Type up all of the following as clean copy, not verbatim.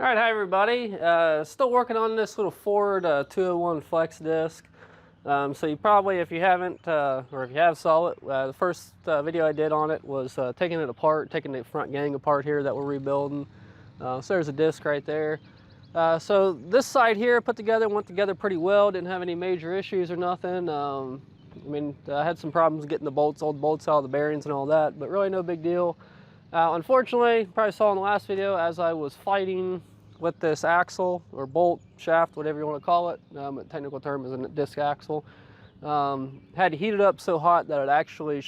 All right, hi everybody. Still working on this little Ford 201 flex disc. So you probably, if you haven't, or if you have saw it, the first video I did on it was taking it apart, taking the front gang apart here that we're rebuilding. So there's a disc right there. So this side here went together pretty well, didn't have any major issues or nothing. I had some problems getting the old bolts out of the bearings and all that, but really no big deal. Unfortunately, you probably saw in the last video, as I was fighting with this axle or bolt shaft, whatever you want to call it, a technical term is a disc axle, had to heat it up so hot that it actually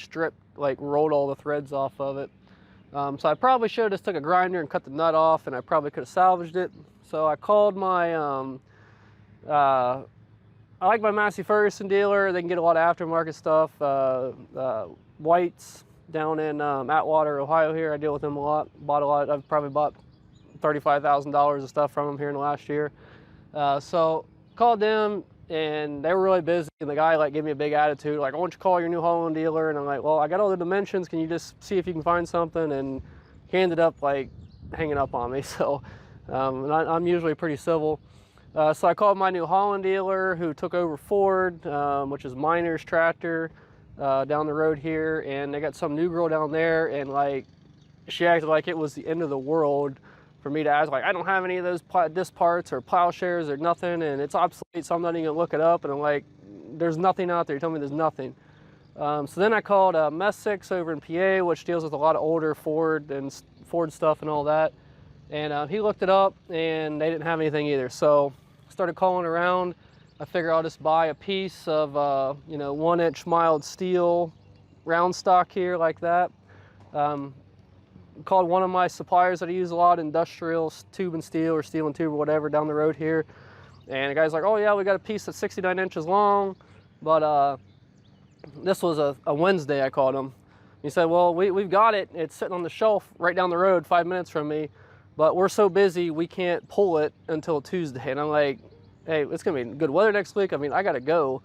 rolled all the threads off of it. So I probably should have just took a grinder and cut the nut off, and I probably could have salvaged it. So I called my, I like my Massey Ferguson dealer. They can get a lot of aftermarket stuff. White's down in Atwater, Ohio here. I deal with them a lot. Bought a lot. I've probably bought $35,000 of stuff from them here in the last year. So called them, and they were really busy, and the guy gave me a big attitude, like, "I want you to call your New Holland dealer." And I'm like, "Well, I got all the dimensions. Can you just see if you can find something?" And he ended up hanging up on me. So and I'm usually pretty civil. So I called my New Holland dealer, who took over Ford, which is Miner's Tractor, down the road here, and they got some new girl down there, and she acted like it was the end of the world for me to ask, I don't have any of those disc parts or plowshares or nothing, and it's obsolete, so I'm not even gonna look it up. And I'm like, there's nothing out there. You told me there's nothing. So then I called Messick's over in PA, which deals with a lot of older Ford stuff and all that. And he looked it up, and they didn't have anything either. So I started calling around. I figured I'll just buy a piece of 1-inch mild steel round stock here like that. Called one of my suppliers that I use a lot, industrial tube and steel or steel and tube or whatever, down the road here. And the guy's like, "Oh yeah, we got a piece that's 69 inches long." But this was a Wednesday I called him. He said, "Well, we've got it. It's sitting on the shelf right down the road 5 minutes from me, but we're so busy we can't pull it until Tuesday." And I'm like, "Hey, it's gonna be good weather next week. I mean, I gotta go."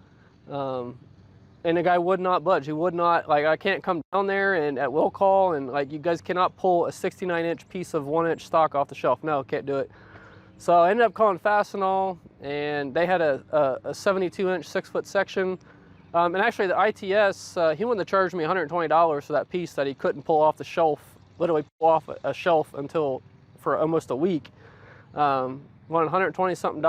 And the guy would not budge. He would not, I can't come down there and at will call, and you guys cannot pull a 69-inch piece of 1-inch stock off the shelf. No, can't do it. So I ended up calling Fastenal, and they had a 72-inch 6-foot section. And actually the ITS, he wanted to charge me $120 for that piece that he couldn't pull off the shelf, literally pull off a shelf for almost a week. Wanted $120 something.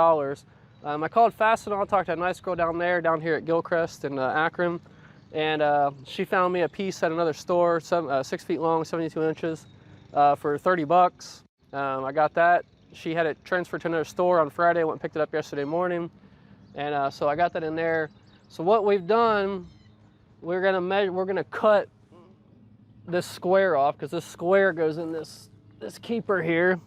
I called Fastenal. I talked to a nice girl down here at Gilchrist in Akron, and she found me a piece at another store, 6 feet long, 72 inches, for $30. I got that. She had it transferred to another store on Friday. I went and picked it up yesterday morning, and so I got that in there. So what we've done, we're gonna cut this square off, because this square goes in this keeper here.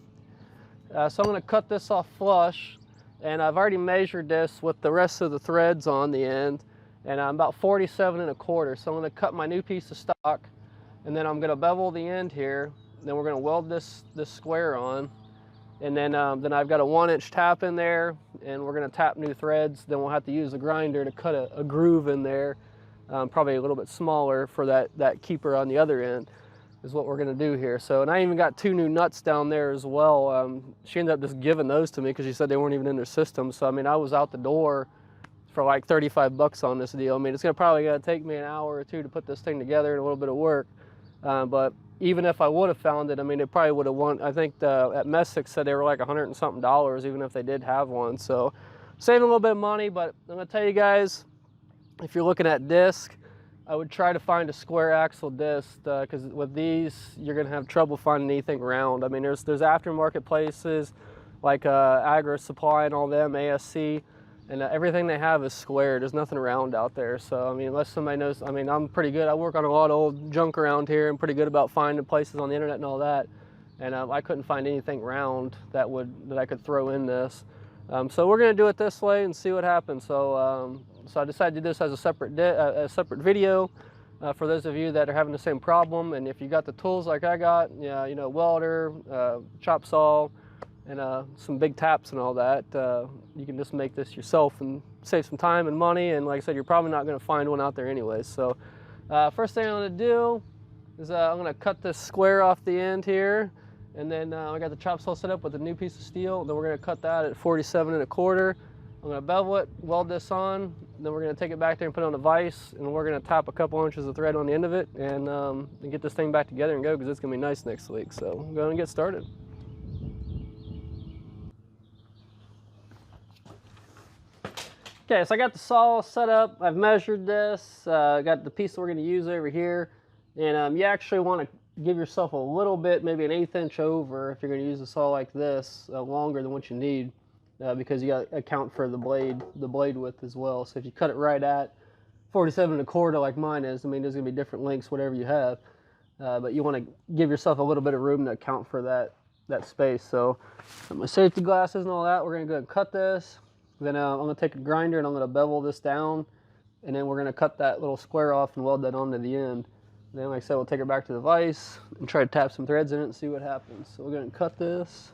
So I'm gonna cut this off flush. And I've already measured this with the rest of the threads on the end, and I'm about 47 1/4. So I'm going to cut my new piece of stock, and then I'm going to bevel the end here. Then we're going to weld this square on, and then I've got a 1-inch tap in there, and we're going to tap new threads. Then we'll have to use a grinder to cut a groove in there, probably a little bit smaller for that keeper on the other end. Is what we're gonna do here. So, and I even got 2 new nuts down there as well. She ended up just giving those to me because she said they weren't even in their system. So I mean, I was out the door for like $35 on this deal. I mean, it's probably gonna take me an hour or two to put this thing together and a little bit of work. But even if I would have found it, I mean, it probably would have won. I think at Messick said they were like $100 and something, even if they did have one. So saving a little bit of money. But I'm gonna tell you guys, if you're looking at disc, I would try to find a square axle disc, because with these, you're going to have trouble finding anything round. I mean, there's aftermarket places like Agri Supply and all them, ASC, and everything they have is square. There's nothing round out there. So, I mean, unless somebody knows, I mean, I'm pretty good. I work on a lot of old junk around here. I'm pretty good about finding places on the internet and all that. And I couldn't find anything round that I could throw in this. So we're going to do it this way and see what happens. So I decided to do this as a separate video for those of you that are having the same problem. And if you got the tools like I got, welder, chop saw, and some big taps and all that, you can just make this yourself and save some time and money. And like I said, you're probably not going to find one out there anyways. So first thing I'm going to do is I'm going to cut this square off the end here. And then I got the chop saw set up with a new piece of steel. Then we're going to cut that at 47 1/4. I'm going to bevel it, weld this on. Then we're going to take it back there and put it on a vise. And we're going to tap a couple inches of thread on the end of it and get this thing back together and go, because it's going to be nice next week. So I'm going to get started. Okay, so I got the saw set up. I've measured this. I got the piece that we're going to use over here. And you actually want to give yourself a little bit, maybe an 1/8 inch over, if you're going to use a saw like this, longer than what you need, because you got to account for the blade width as well. So if you cut it right at 47 1/4 like mine is, I mean, there's going to be different lengths, whatever you have. But you want to give yourself a little bit of room to account for that space. So my safety glasses and all that, we're going to go ahead and cut this. Then I'm going to take a grinder and I'm going to bevel this down, and then we're going to cut that little square off and weld that onto the end. And then, like I said, we'll take it back to the vise and try to tap some threads in it and see what happens. So we're going to cut this.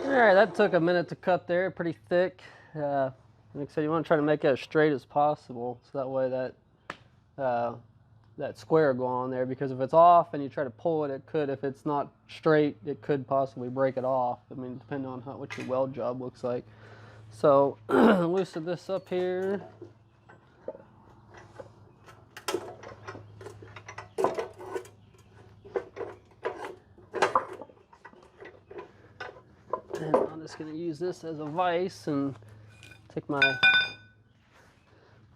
All right, that took a minute to cut there, pretty thick. Like I said, you want to try to make it as straight as possible, so that way that square will go on there, because if it's off and you try to pull it, it could, if it's not straight, it could possibly break it off. I mean, depending on what your weld job looks like. So loosen this up here. And I'm just going to use this as a vise and take my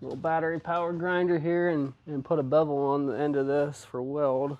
little battery powered grinder here and put a bevel on the end of this for weld.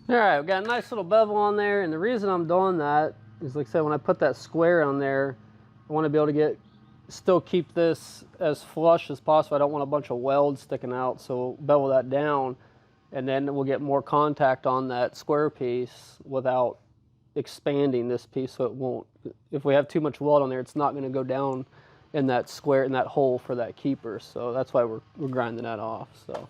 All right, we've got a nice little bevel on there, and the reason I'm doing that is, like I said, when I put that square on there, I want to be able to still keep this as flush as possible. I don't want a bunch of welds sticking out, so bevel that down, and then we'll get more contact on that square piece without expanding this piece, so it won't, if we have too much weld on there, it's not going to go down in that square, in that hole for that keeper. So that's why we're grinding that off. So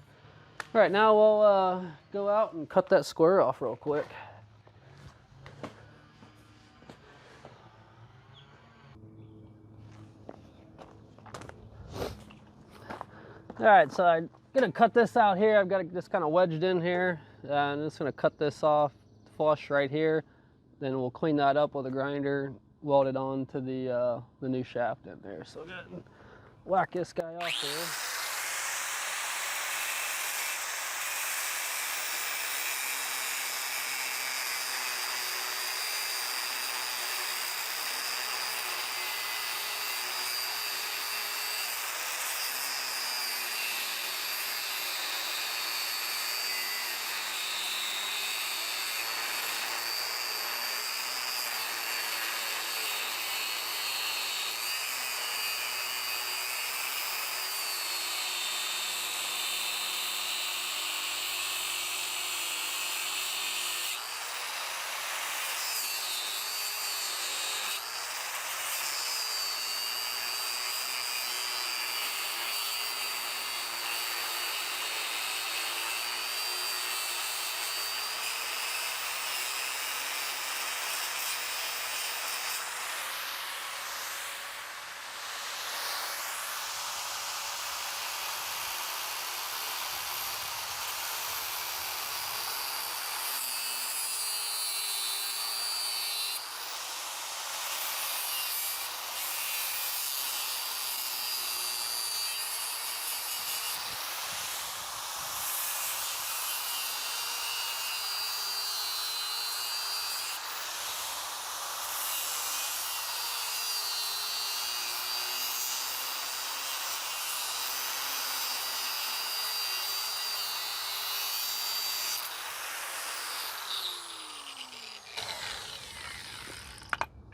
all right, now we'll go out and cut that square off real quick. All right, so I'm gonna cut this out here. I've got it just kind of wedged in here, and I'm just gonna cut this off flush right here. Then we'll clean that up with a grinder, weld it on to the new shaft in there. So go ahead and whack this guy off here.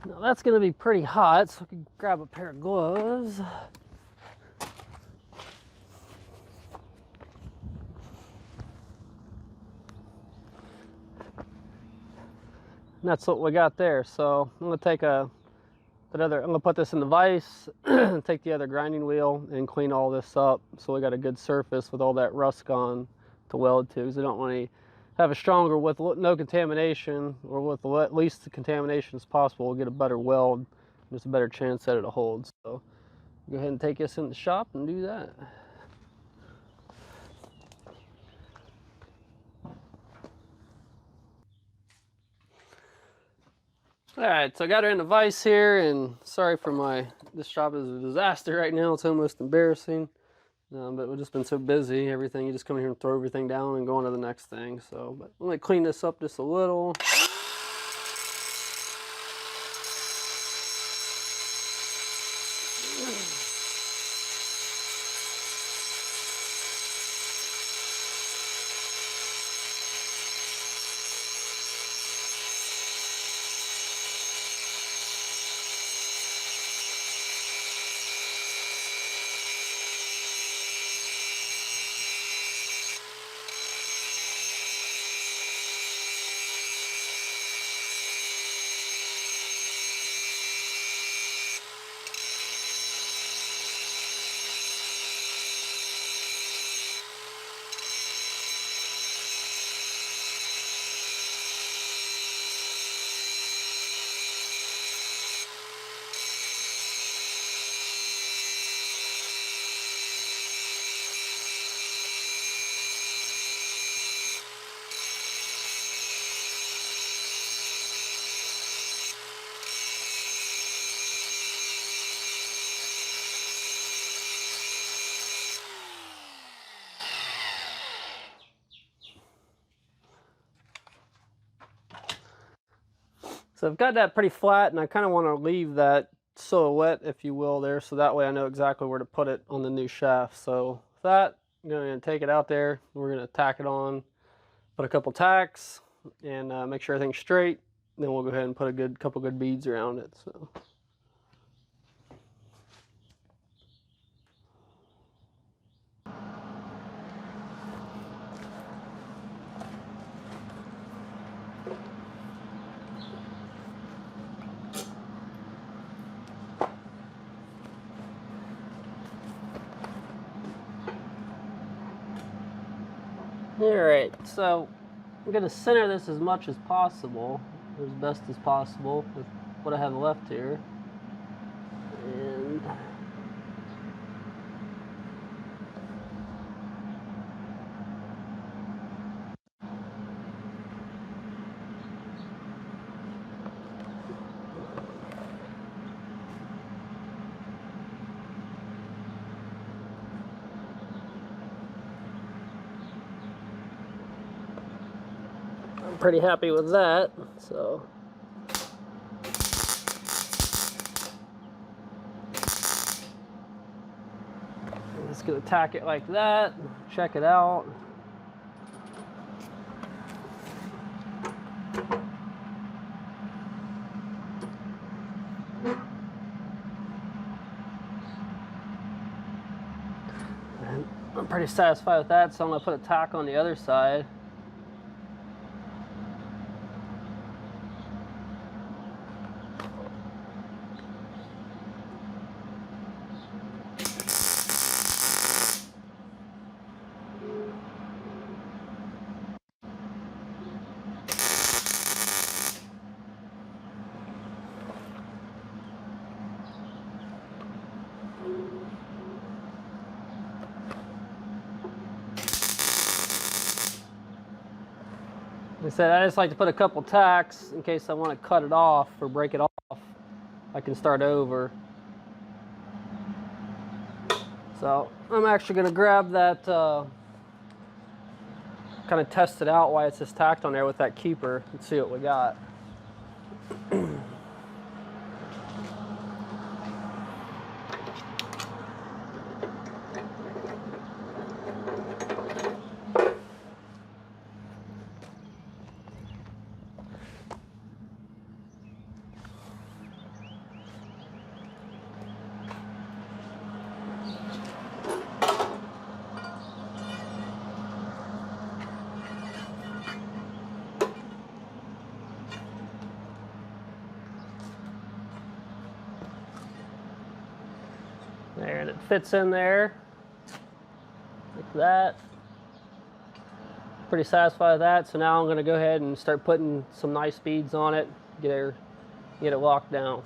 Now that's going to be pretty hot, so I can grab a pair of gloves. And that's what we got there. So I'm going to take I'm going to put this in the vise, and take the other grinding wheel and clean all this up, so we got a good surface with all that rust gone to weld to, because I don't want to have a stronger, with no contamination, or with the least contamination as possible. We'll get a better weld, just a better chance that it'll hold. So go ahead and take this in the shop and do that. All right, so I got her in the vise here, and sorry for this shop is a disaster right now. It's almost embarrassing, but we've just been so busy. Everything, you just come here and throw everything down and go on to the next thing. So, but I'm gonna clean this up just a little. So I've got that pretty flat, and I kind of want to leave that silhouette, if you will, there, so that way I know exactly where to put it on the new shaft. So with that, I'm going to take it out there. We're going to tack it on, put a couple tacks, and make sure everything's straight. Then we'll go ahead and put a couple good beads around it. So. Alright, so I'm going to center this as much as possible, as best as possible with what I have left here. And I'm pretty happy with that. So I'm just going to tack it like that, check it out. And I'm pretty satisfied with that, so I'm going to put a tack on the other side. Like I said, I just like to put a couple tacks in case I want to cut it off or break it off. I can start over. So I'm actually going to grab that, kind of test it out while it's just tacked on there with that keeper and see what we got. There, and it fits in there like that. Pretty satisfied with that. So now I'm going to go ahead and start putting some nice beads on it, get it locked down.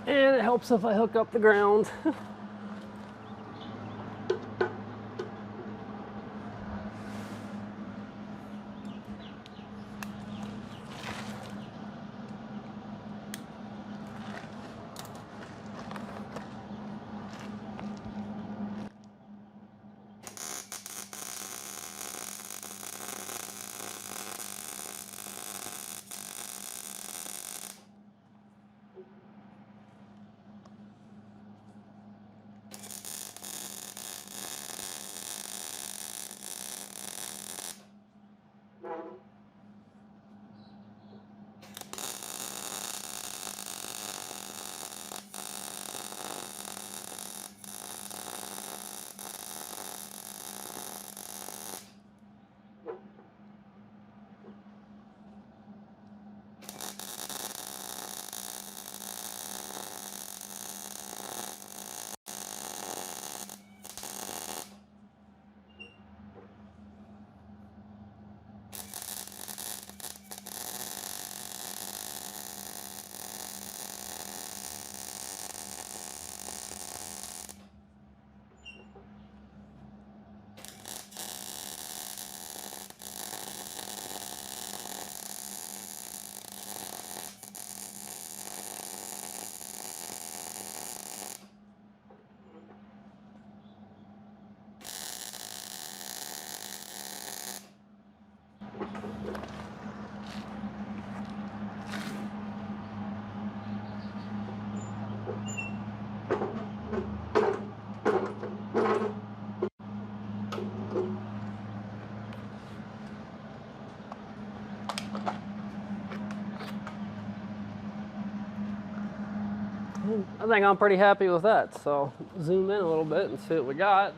And it helps if I hook up the ground. I think I'm pretty happy with that. So zoom in a little bit and see what we got.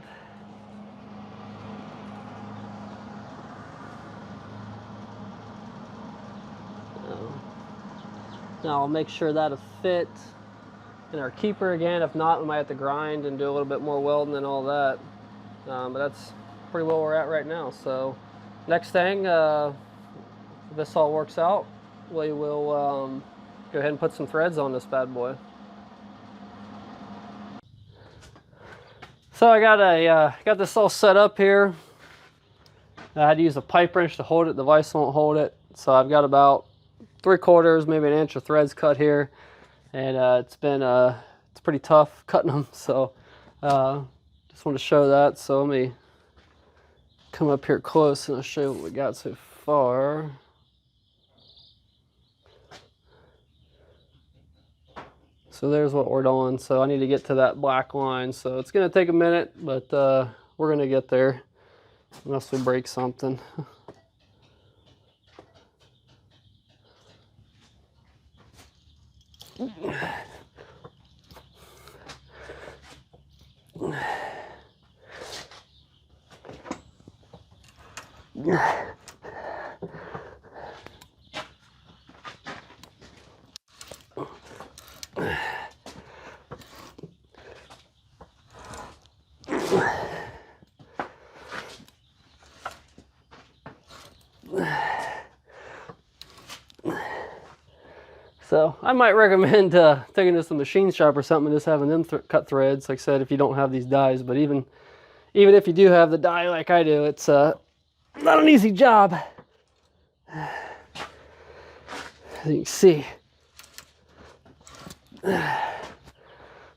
Now I'll make sure that'll fit in our keeper again. If not, we might have to grind and do a little bit more welding and all that. But that's pretty well where we're at right now. So next thing, if this all works out, we will go ahead and put some threads on this bad boy. So I got this all set up here. I had to use a pipe wrench to hold it. The vise won't hold it. So I've got about 3/4, maybe an inch of threads cut here, and it's pretty tough cutting them. So just want to show that. So let me come up here close and I'll show you what we got so far. So there's what we're doing. So I need to get to that black line. So it's going to take a minute, but we're going to get there unless we break something. So I might recommend taking this to a machine shop or something and just having them cut threads. Like I said, if you don't have these dies, but even if you do have the die like I do, it's not an easy job. As you can see.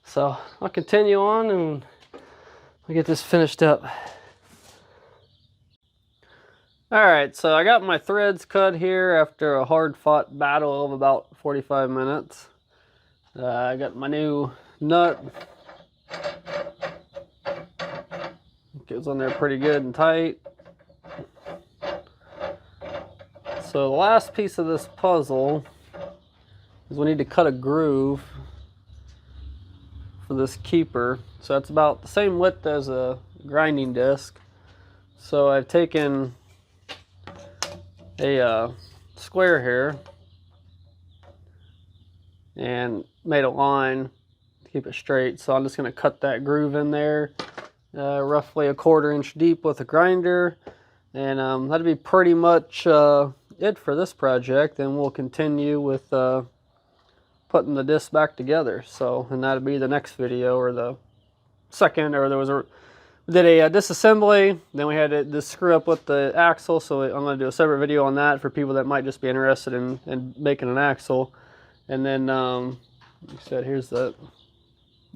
So I'll continue on and we'll get this finished up. All right, so I got my threads cut here after a hard-fought battle of about 45 minutes. I got my new nut. It goes on there pretty good and tight. So the last piece of this puzzle is we need to cut a groove for this keeper. So that's about the same width as a grinding disc. So I've taken a square here and made a line to keep it straight. So I'm just going to cut that groove in there, roughly 1/4 inch deep with a grinder, and that'll be pretty much it for this project. And we'll continue with putting the disc back together. So, and that'll be the next video, or the second, or we did a disassembly, then we had to screw up with the axle, so I'm going to do a separate video on that for people that might just be interested in making an axle. And then, like I said, here's the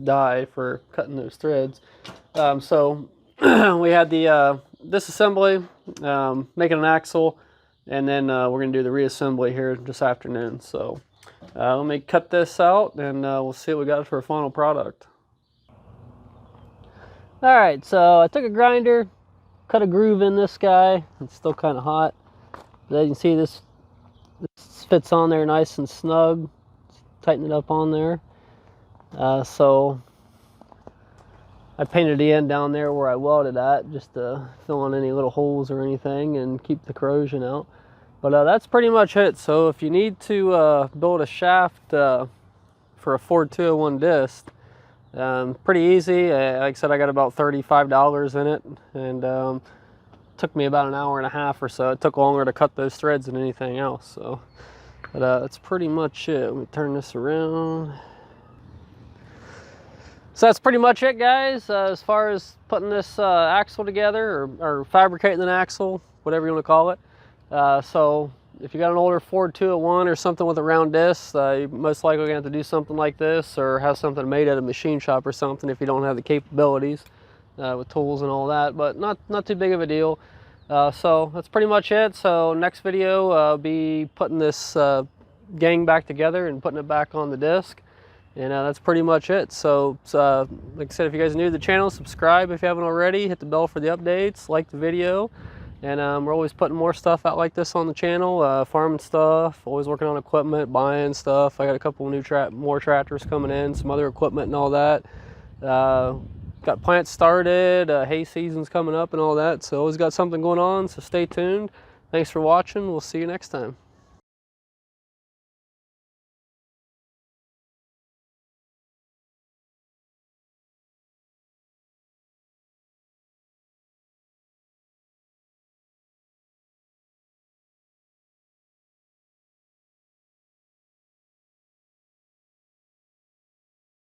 die for cutting those threads. So we had the disassembly, making an axle, and then we're going to do the reassembly here this afternoon. So let me cut this out and we'll see what we got for a final product. All right, so I took a grinder, cut a groove in this guy. It's still kind of hot, but as you can see, this fits on there nice and snug. Tighten it up on there. So I painted the end down there where I welded at, just to fill in any little holes or anything and keep the corrosion out. But that's pretty much it. So if you need to build a shaft for a Ford 201 disc, pretty easy. Like I said, I got about $35 in it, and took me about an hour and a half or so. It took longer to cut those threads than anything else. So, but that's pretty much it. Let me turn this around. So that's pretty much it, guys, as far as putting this axle together, or fabricating an axle, whatever you want to call it. So if you got an older Ford 201 or something with a round disc, you're most likely gonna have to do something like this, or have something made at a machine shop or something if you don't have the capabilities with tools and all that, but not too big of a deal. So that's pretty much it. So next video, I'll be putting this gang back together and putting it back on the disc. And that's pretty much it. So like I said, if you guys are new to the channel, subscribe if you haven't already. Hit the bell for the updates, like the video, And we're always putting more stuff out like this on the channel, farming stuff, always working on equipment, buying stuff. I got a couple new more tractors coming in, some other equipment and all that. Got plants started, hay season's coming up and all that, so always got something going on, so stay tuned. Thanks for watching. We'll see you next time.